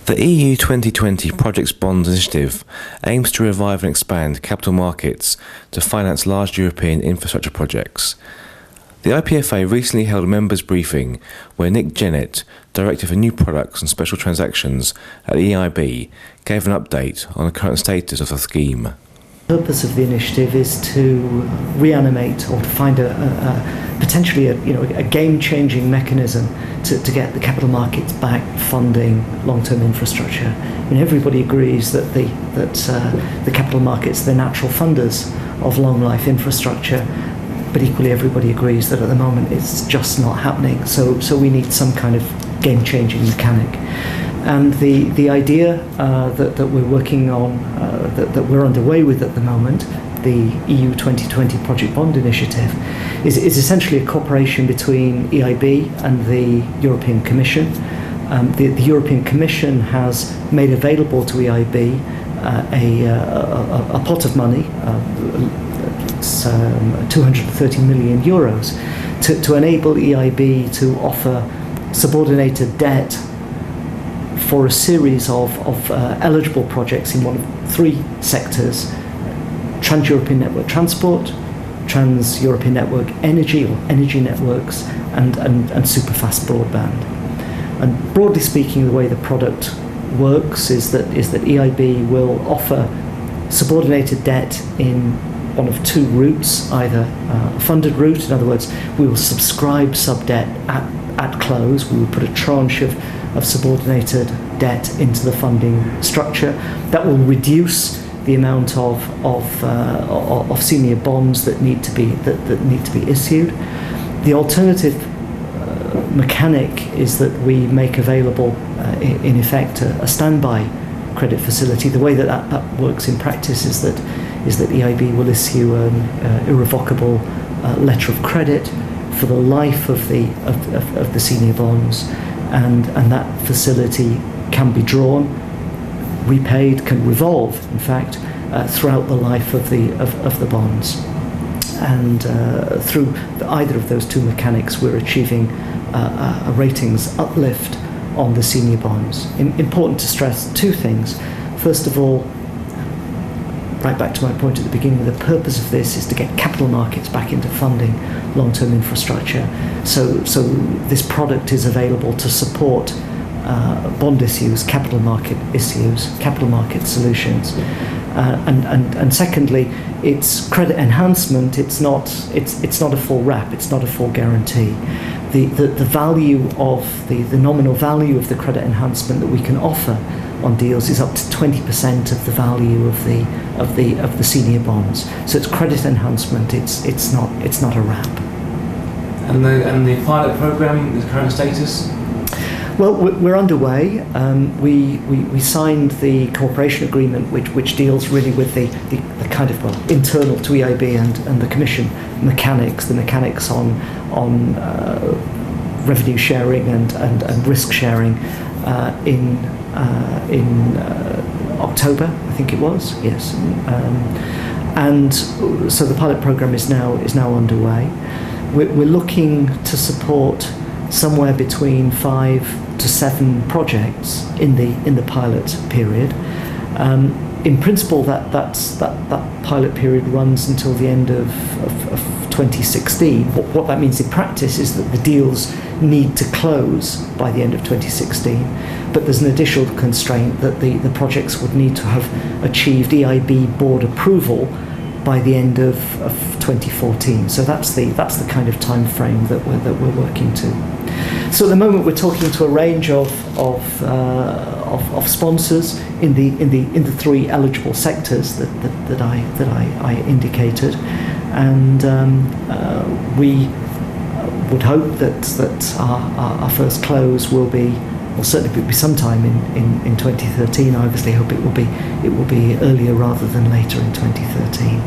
The EU 2020 Projects Bonds Initiative aims to revive and expand capital markets to finance large European infrastructure projects. The IPFA recently held a members' briefing where Jennett, Director for New Products and Special Transactions at the EIB, gave an update on the current status of the scheme. The purpose of the initiative is to reanimate or to find potentially a game-changing mechanism to get the capital markets back funding long-term infrastructure. I mean, everybody agrees that the capital markets are the natural funders of long-life infrastructure, but equally everybody agrees that at the moment it's just not happening. So we need some kind of game-changing mechanic. And the idea that we're working on, that we're underway with at the moment, the EU 2020 Project Bond Initiative, is essentially a cooperation between EIB and the European Commission. The European Commission has made available to EIB a pot of money, it's 230 million euros, to enable EIB to offer subordinated debt for a series of eligible projects in one of three sectors: Trans-European Network Transport, Trans-European Network Energy or Energy Networks, and superfast broadband. And broadly speaking, the way the product works is that EIB will offer subordinated debt in one of two routes, either a funded route, in other words, we will subscribe sub-debt at close, we will put a tranche of subordinated debt into the funding structure. That will reduce the amount of senior bonds that need to be issued. The alternative mechanic is that we make available, in effect, a standby credit facility. The way that works in practice is that EIB will issue an irrevocable letter of credit for the life of the senior bonds, and that facility can be drawn, repaid, can revolve, in fact, throughout the life of the bonds. And through either of those two mechanics, we're achieving a ratings uplift on the senior bonds. Important to stress two things. First of all, right back to my point at the beginning, the purpose of this is to get capital markets back into funding long-term infrastructure. So this product is available to support bond issues, capital market solutions. And secondly, it's credit enhancement. It's not a full wrap. It's not a full guarantee. The value of the nominal value of the credit enhancement that we can offer on deals is up to 20% of the value of the senior bonds. So it's credit enhancement. It's not a wrap. And the pilot program, the current status? Well, we're underway. We signed the cooperation agreement, which deals really with the kind of internal to EIB and the Commission mechanics, the mechanics on revenue sharing and risk sharing in October, I think it was. Yes, and so the pilot program is now underway. We're looking to support somewhere between 5 to 7 projects in the pilot period. In principle, that pilot period runs until the end of 2016. What that means in practice is that the deals need to close by the end of 2016, but there's an additional constraint that the projects would need to have achieved EIB board approval by the end of 2014. So that's the kind of time frame that we're working to. So at the moment we're talking to a range of sponsors in the three eligible sectors that I indicated, and we would hope that our first close will certainly be sometime in 2013. I obviously hope it will be earlier rather than later in 2013.